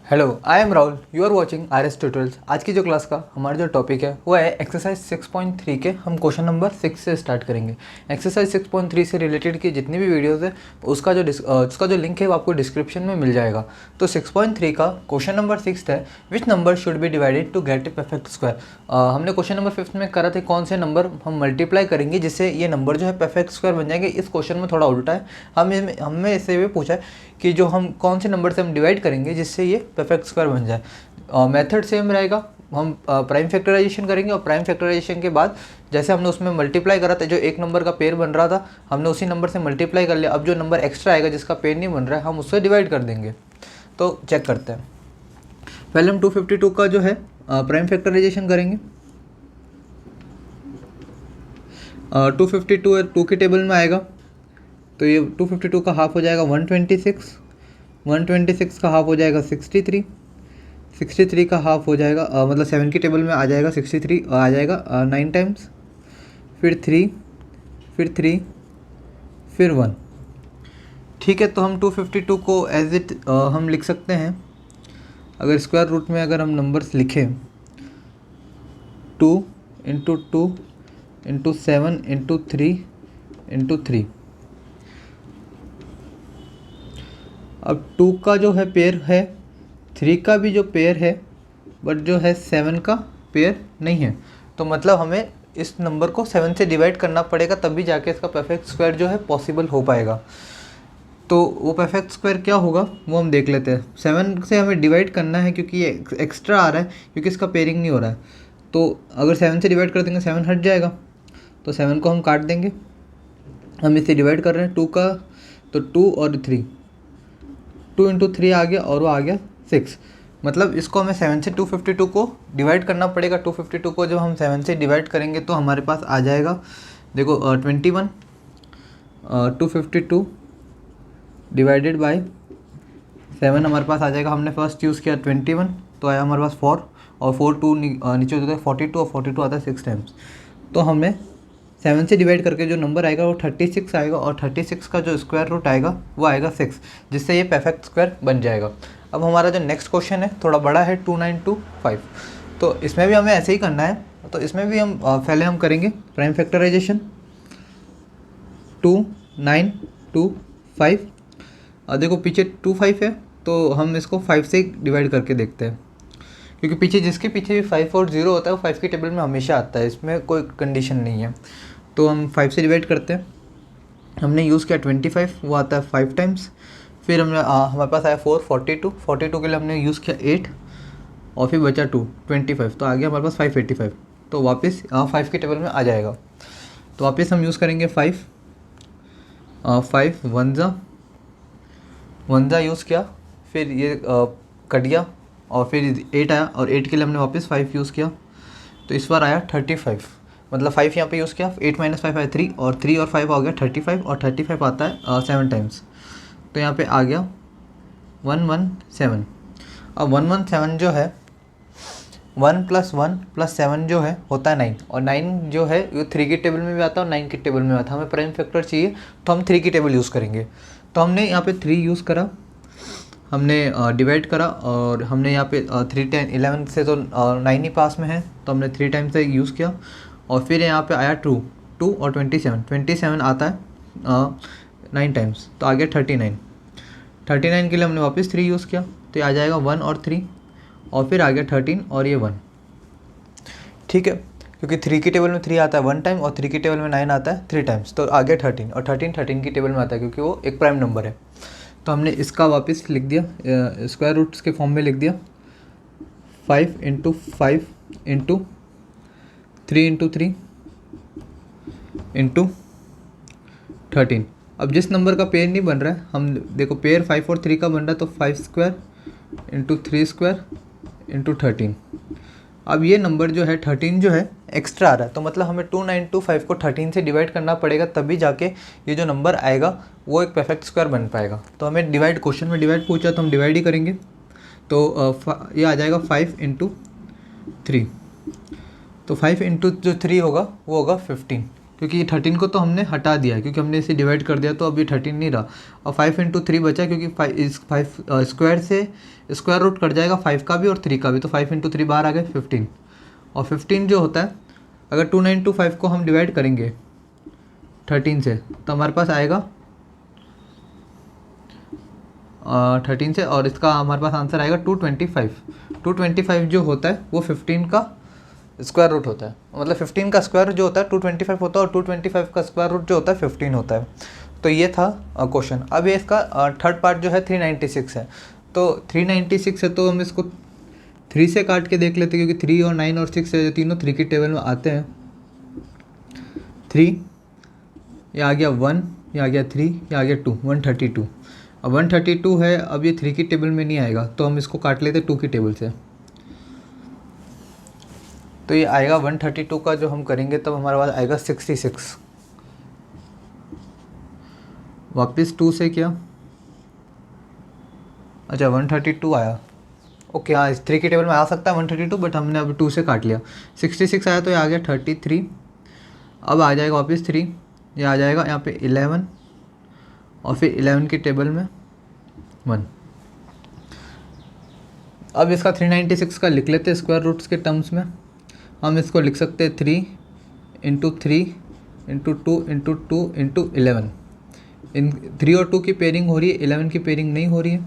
Hello, I am Rahul. You are watching R S tutorials. आज की जो क्लास का हमारा जो टॉपिक है वो है एक्सरसाइज 6.3 के हम क्वेश्चन नंबर 6 से स्टार्ट करेंगे। एक्सरसाइज 6.3 से रिलेटेड की जितनी भी वीडियोस है उसका जो लिंक है वो आपको डिस्क्रिप्शन में मिल जाएगा। तो 6.3 का क्वेश्चन नंबर 6 है, which number should be divided to get a perfect square. हमने क्वेश्चन नंबर 5 में करा था कौन से नंबर हम मल्टीप्लाई करेंगे जिससे ये नंबर जो है परफेक्ट स्क्वायर बन जाएंगे। इस क्वेश्चन में थोड़ा उल्टा है, हमें इससे भी पूछा है कि जो हम कौन से नंबर से हम डिवाइड करेंगे जिससे ये परफेक्ट स्क्वायर बन जाए। मेथड सेम रहेगा, हम प्राइम फैक्टराइजेशन करेंगे और प्राइम फैक्टराइजेशन के बाद जैसे हमने उसमें मल्टीप्लाई करा था, जो एक नंबर का पेयर बन रहा था हमने उसी नंबर से मल्टीप्लाई कर लिया। अब जो नंबर एक्स्ट्रा आएगा जिसका पेयर नहीं बन रहा है हम उससे डिवाइड कर देंगे। तो चेक करते हैं। पहले हम 252 का जो है प्राइम फैक्टराइजेशन करेंगे। 252 है 2 के टेबल में आएगा तो ये 252 का हाफ हो जाएगा 126, 126 का हाफ हो जाएगा 63, 63 का हाफ हो जाएगा मतलब 7 की टेबल में आ जाएगा 63 आ जाएगा 9 टाइम्स, फिर 3, फिर 3, फिर 1। ठीक है, तो हम 252 को एज इट हम लिख सकते हैं। अगर स्क्वायर रूट में अगर हम नंबर्स लिखें 2 इंटू 2 इंटू 7 इंटू 3 इंटू 3। अब 2 का जो है पेयर है, 3 का भी जो पेयर है, बट जो है 7 का पेयर नहीं है। तो मतलब हमें इस नंबर को 7 से डिवाइड करना पड़ेगा तभी जाके इसका परफेक्ट स्क्वायर जो है पॉसिबल हो पाएगा। तो वो परफेक्ट स्क्वायर क्या होगा वो हम देख लेते हैं। 7 से हमें डिवाइड करना है क्योंकि ये एक्स्ट्रा आ रहा है, क्योंकि इसका पेयरिंग नहीं हो रहा है। तो अगर 7 से डिवाइड कर देंगे 7 हट जाएगा, तो 7 को हम काट देंगे। हम इसे डिवाइड कर रहे हैं 2 का, तो 2 और 3, 2 इंटू 3 आ गया और वो आ गया 6। मतलब इसको हमें 7 से 252 को डिवाइड करना पड़ेगा। 252 को जब हम 7 से डिवाइड करेंगे तो हमारे पास आ जाएगा, देखो 21, 252 डिवाइडेड बाय 7 हमारे पास आ जाएगा। हमने फर्स्ट यूज़ किया 21 तो आया हमारे पास 4 और 4 2 नीचे हो जाता है 42 और 42 आता है 6 टाइम्स। तो हमें 7 से डिवाइड करके जो नंबर आएगा वो 36 आएगा और 36 का जो स्क्वायर रूट आएगा वो आएगा 6, जिससे ये परफेक्ट स्क्वायर बन जाएगा। अब हमारा जो नेक्स्ट क्वेश्चन है थोड़ा बड़ा है 2925। तो इसमें भी हमें ऐसे ही करना है। तो इसमें भी हम पहले हम करेंगे प्राइम फैक्टराइजेशन 2 9 2 5। देखो पीछे 2 5 है तो हम इसको 5 से डिवाइड करके देखते हैं, क्योंकि पीछे जिसके पीछे भी 5 और 0 होता है वो 5 की टेबल में हमेशा आता है, इसमें कोई कंडीशन नहीं है। तो हम 5 से डिवाइड करते हैं। हमने यूज़ किया 25, वो आता है 5 टाइम्स। फिर हमने हमारे पास आया 4 42, 42 के लिए हमने यूज़ किया 8 और फिर बचा 2 25, तो आ गया हमारे पास 585। तो वापस 5 की टेबल में आ जाएगा। तो वापस हम यूज़ करेंगे 5 1 जा यूज़ किया, फिर ये कट गया और फिर 8 आया और 8 के लिए हमने वापस 5 यूज़ किया। तो इस बार आया 35, मतलब 5 यहाँ पे यूज़ किया, 8 माइनस 5 आया 3 और 3 और 5 आ गया 35 और 35 आता है 7 टाइम्स। तो यहाँ पे आ गया 117। अब 117 जो है 1 + 1 + 7 जो है होता है 9, और 9 जो है ये 3 की टेबल में भी आता है और 9 की टेबल में आता है। हमें प्राइम फैक्टर चाहिए तो हम 3 की टेबल यूज़ करेंगे। तो हमने यहाँ पे 3 यूज़ करा, हमने डिवाइड करा और हमने यहाँ पे 3 10 11 से तो 9 ही पास में है तो हमने 3 टाइम्स से यूज़ किया। और फिर यहाँ पे आया 2 और 27 आता है 9 टाइम्स, तो आ गया 39 के लिए हमने वापस 3 यूज़ किया, तो ये आ जाएगा 1 और 3 और फिर आ गया 13 और ये 1। ठीक है, क्योंकि 3 की टेबल में 3 आता है 1 टाइम और 3 की टेबल में 9 आता है 3 टाइम्स, तो आ गया 13 और 13 की टेबल में आता है क्योंकि वो एक प्राइम नंबर है। तो हमने इसका वापस लिख दिया, स्क्वायर रूट्स के फॉर्म में लिख दिया 5 इंटू 5 इंटू 3 इंटू 3 इंटू 13। अब जिस नंबर का पेयर नहीं बन रहा है, हम देखो पेयर 5 और 3 का बन रहा है, तो 5 स्क्वायर इंटू 3 स्क्वायर इंटू 13। अब ये नंबर जो है 13 जो है एक्स्ट्रा आ रहा है, तो मतलब हमें 2925 को 13 से डिवाइड करना पड़ेगा तभी जाके ये जो नंबर आएगा वो एक परफेक्ट स्क्वायर बन पाएगा। तो हमें डिवाइड, क्वेश्चन में डिवाइड पूछा तो हम डिवाइड ही करेंगे। तो ये आ जाएगा 5 इंटू 3, तो 5 इंटू जो 3 होगा वो होगा 15। क्योंकि 13 को तो हमने हटा दिया है, क्योंकि हमने इसे डिवाइड कर दिया, तो अभी 13 नहीं रहा। और 5 इंटू 3 बचा, क्योंकि 5 स्क्वायर से स्क्वायर रूट कट जाएगा 5 का भी और 3 का भी, तो 5 इंटू 3 बाहर आ गए 15। और 15 जो होता है, अगर 2925 को हम डिवाइड करेंगे 13 से, तो हमारे पास आएगा 13 से, और इसका हमारे पास आंसर आएगा 225। 225 जो होता है वो 15 का स्क्वायर रूट होता है, मतलब 15 का स्क्वायर जो होता है 225 होता है, और 225 का स्क्वायर रूट जो होता है 15 होता है। तो ये था क्वेश्चन। अब ये इसका थर्ड पार्ट जो है 396 है। तो 396 है, तो हम इसको 3 से काट के देख लेते हैं, क्योंकि 3 और 9 और 6 है, जो तीनों 3 की टेबल में आते हैं। 3 ये आ गया 1, ये आ गया 3, ये आ गया 2, 132। अब 132 है, अब ये 3 की टेबल में नहीं आएगा, तो हम इसको काट लेते 2 की टेबल से। तो ये आएगा 132 का जो हम करेंगे तब हमारे पास आएगा 66। वापस 2 से किया, अच्छा 132 आया, ओके हाँ, इस 3 की टेबल में आ सकता है 132, बट हमने अभी 2 से काट लिया। 66 आया, तो ये आ गया 33। अब आ जाएगा वापस 3, ये आ जाएगा यहाँ पे 11, और फिर 11 की टेबल में 1। अब इसका 396 का लिख लेते हैं स्क्वायर रूट्स के टर्म्स में। हम इसको लिख सकते हैं 3 इंटू 3 इंटू 2 इंटू 2 इंटू 11। इन 3 और 2 की पेयरिंग हो रही है, 11 की पेयरिंग नहीं हो रही है,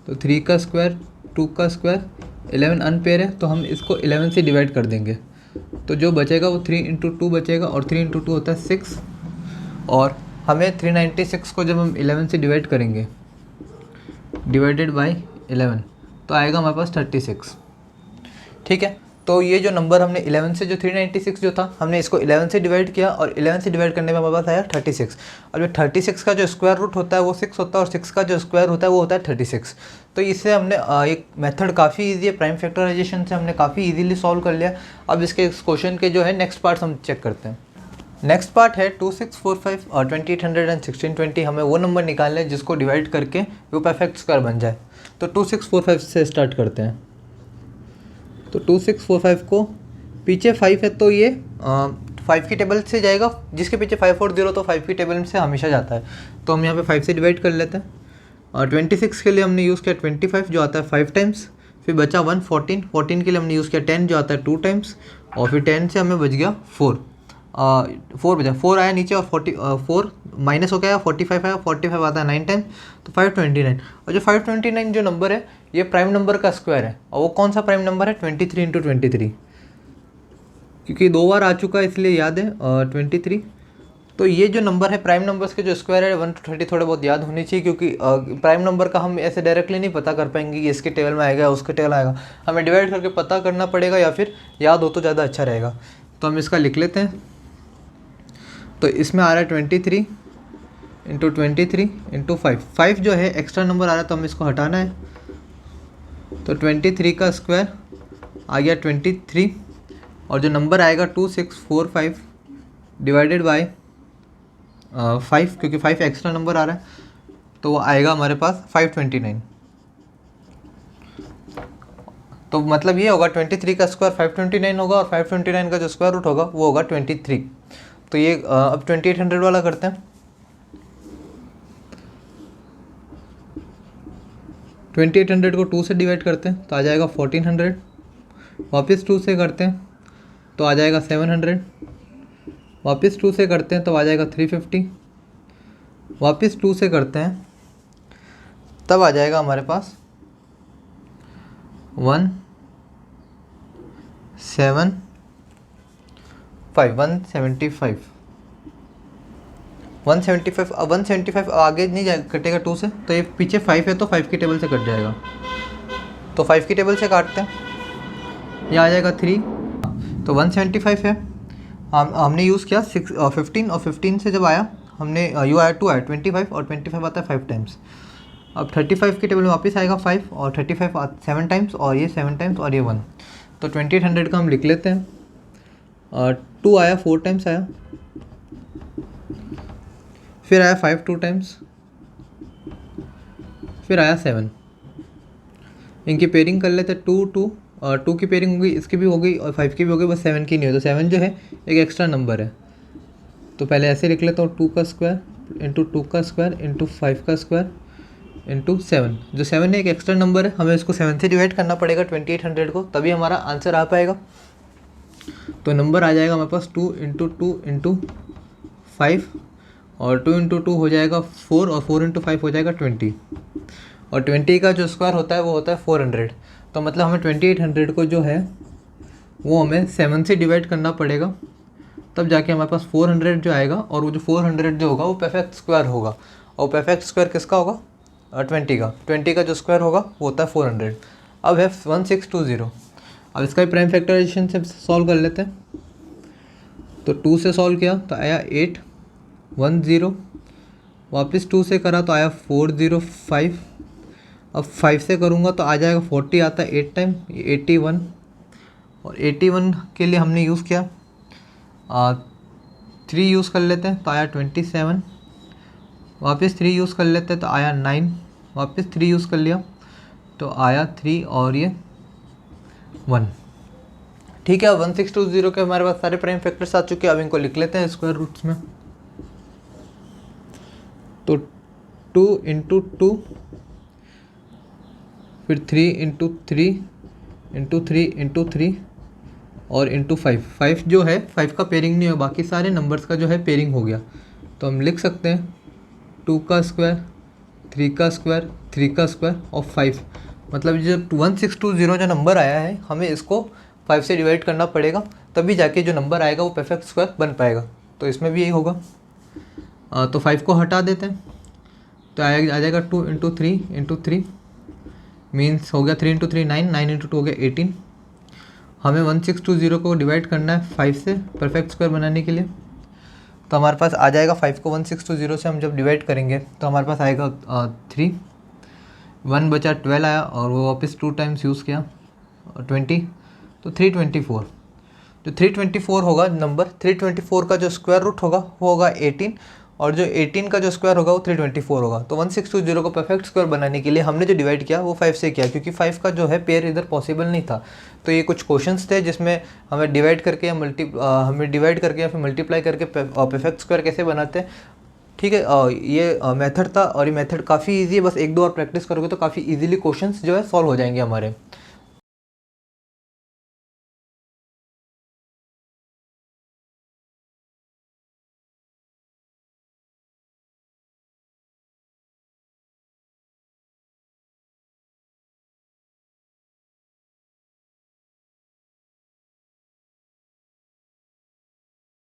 तो 3 का स्क्वायर 2 का स्क्वायर, 11 अनपेयर है, तो हम इसको 11 से डिवाइड कर देंगे, तो जो बचेगा वो 3 इंटू 2 बचेगा, और 3 इंटू 2 होता है 6। और हमें 396 को जब हम 11 से डिवाइड करेंगे, डिवाइडेड बाय 11, तो आएगा हमारे पास 36। ठीक है, तो ये जो नंबर हमने 11 से, जो 396 जो था, हमने इसको 11 से डिवाइड किया, और 11 से डिवाइड करने में हमारे पास आया 36। और जो 36 का जो स्क्वायर रूट होता है वो 6 होता है, और 6 का जो स्क्वायर होता है वो होता है 36। तो इससे हमने एक मेथड काफ़ी ईजी है, प्राइम फैक्टराइजेशन से हमने काफ़ी ईजिली सॉल्व कर लिया। अब इसके इस क्वेश्चन के जो है नेक्स्ट पार्ट हम चेक करते हैं। नेक्स्ट पार्ट है 2645 और 2800 एंड 1620। हमें वो नंबर निकालना है जिसको डिवाइड करके वो परफेक्ट स्क्वायर बन जाए। तो 2645 से स्टार्ट करते हैं। तो 2645 को पीछे 5 है, तो ये 5 की टेबल से जाएगा, जिसके पीछे 5 और 0 तो 5 की टेबल से हमेशा जाता है, तो हम यहाँ पे 5 से डिवाइड कर लेते हैं। और 26 के लिए हमने यूज़ किया 25 जो आता है 5 टाइम्स, फिर बचा 1 14 के लिए हमने यूज़ किया 10 जो आता है 2 टाइम्स, और फिर 10 से हमें बच गया 4 बचा, 4 आया नीचे, और 4 माइनस हो गया, 45 आया, 45 आता है 9 टाइम्स, तो 529। और जो 529 जो नंबर है ये प्राइम नंबर का स्क्वायर है, और वो कौन सा प्राइम नंबर है 23 इंटू 23, क्योंकि 2 बार आ चुका है इसलिए याद है 23। तो ये जो नंबर है प्राइम नंबर्स के जो स्क्वायर है 1 to 30 थोड़े बहुत याद होनी चाहिए, क्योंकि प्राइम नंबर का हम ऐसे डायरेक्टली नहीं पता कर पाएंगे कि इसके टेबल में आएगा उसके टेबल आएगा, हमें डिवाइड करके पता करना पड़ेगा, या फिर याद हो तो ज़्यादा अच्छा रहेगा। तो हम इसका लिख लेते हैं। तो इसमें आ रहा है 23 इंटू 23 इंटू 5 जो है एक्स्ट्रा नंबर आ रहा है, तो हमें इसको हटाना है। तो 23 का स्क्वायर आ गया 23, और जो नंबर आएगा 2645 डिवाइडेड बाय 5, क्योंकि 5 एक्स्ट्रा नंबर आ रहा है, तो वो आएगा हमारे पास 529। तो मतलब ये होगा 23 का स्क्वायर 529 होगा, और 529 का जो स्क्वायर रूट होगा वो होगा 23। तो ये अब 2800 वाला करते हैं। 2800 को 2 से डिवाइड करते हैं, तो आ जाएगा 1400, वापस 2 से करते हैं तो आ जाएगा 700, वापस 2 से करते हैं तो आ जाएगा 350, वापस 2 से करते हैं तब आ जाएगा हमारे पास 175। अब 175 आगे नहीं जाएगा, कटेगा 2 से, तो ये पीछे 5 है तो 5 की टेबल से कट जाएगा, तो 5 की टेबल से काटते हैं, ये आ जाएगा 3। तो 175 है, हमने यूज़ किया 15, और 15 से जब आया हमने यू आया 2 आया 25, और 25 आता है 5 टाइम्स। अब 35 की टेबल में वापस आएगा 5, और 35 7 टाइम्स, और ये 7 टाइम्स, और ये 1। तो 2800 का हम लिख लेते हैं। 2 आया 4 टाइम्स आया, फिर आया 5 2 टाइम्स, फिर आया 7। इनकी पेयरिंग कर लेते 2 की पेयरिंग होगी, इसकी भी हो गई और 5 की भी हो गई, बस 7 की नहीं हो। तो 7 जो है एक एक्स्ट्रा नंबर है, तो पहले ऐसे लिख लेता हूँ 2 का स्क्वायर इंटू 2 का स्क्वायर इंटू 5 का स्क्वायर इंटू 7। जो 7 है एक एक्स्ट्रा नंबर है, हमें इसको 7 से डिवाइड करना पड़ेगा 2800 को, तभी हमारा आंसर आ पाएगा। तो नंबर आ जाएगा हमारे पास 2 इंटू 2 इंटू 5 और 2 इंटू 2 हो जाएगा 4 और 4 इंटू 5 हो जाएगा 20 और 20 का जो स्क्वायर होता है वो होता है 400। तो मतलब हमें 2800 को जो है वो हमें 7 से डिवाइड करना पड़ेगा, तब जाके हमारे पास 400 जो आएगा। और वो जो 400 जो होगा वो परफेक्ट स्क्वायर होगा, और परफेक्ट स्क्वायर किसका होगा? 20 का जो स्क्वायर होगा वो होता है 400। अब है 1620। अब इसका भी प्राइम फैक्टराइजेशन से सॉल्व कर लेते हैं। तो 2 से सॉल्व किया तो आया 810, वापस 2 से करा तो आया 405। अब 5 से करूँगा तो आ जाएगा 40, आता है 8 टाइम 81, और 81 के लिए हमने यूज़ किया 3 यूज़ कर लेते हैं तो आया 27, वापस 3 यूज़ कर लेते हैं तो आया 9, वापस 3 यूज़ कर लिया तो आया 3 और ये 1। ठीक है, 1620 के हमारे पास सारे प्राइम फैक्टर्स आ चुके हैं। अब इनको लिख लेते हैं स्क्वायर रूट्स में। तो 2 इंटू 2, फिर 3 इंटू 3 इंटू 3 इंटू 3 और इंटू 5। 5 जो है 5 का पेयरिंग नहीं है, बाकी सारे नंबर्स का जो है पेयरिंग हो गया। तो हम लिख सकते हैं 2 का स्क्वायर 3 का स्क्वायर 3 का स्क्वायर और 5। मतलब जो 1620 जो नंबर आया है हमें इसको 5 से डिवाइड करना पड़ेगा, तभी जाके जो नंबर आएगा वो परफेक्ट स्क्वायर बन पाएगा। तो इसमें भी यही होगा। तो 5 को हटा देते हैं तो आ जाएगा 2 इंटू 3 इंटू 3 मीन्स हो गया 3 इंटू 3 9, 9 इंटू 2 हो गया 18। हमें 1620 को डिवाइड करना है 5 से परफेक्ट स्क्वायर बनाने के लिए। तो हमारे पास आ जाएगा 5 को 1620 से हम जब डिवाइड करेंगे तो हमारे पास आएगा 3, 1 बचा 12 आया और वो वापस 2 टाइम्स यूज़ किया और 20, तो 324। जो 324 होगा नंबर, 324 का जो स्क्वायर रूट होगा वो होगा 18, और जो 18 का जो स्क्वायर होगा वो 324 होगा। तो 1620 को परफेक्ट स्क्वायर बनाने के लिए हमने जो डिवाइड किया वो 5 से किया, क्योंकि 5 का जो है पेयर इधर पॉसिबल नहीं था। तो ये कुछ क्वेश्चंस थे जिसमें हमें डिवाइड करके या फिर मल्टीप्लाई करके परफेक्ट स्क्वायर कैसे बनाते हैं। ठीक है, ये मेथड था और ये मेथड काफ़ी ईजी है। बस 1-2 और प्रैक्टिस करोगे तो काफ़ी ईजिली क्वेश्चंस जो है सॉल्व हो जाएंगे हमारे।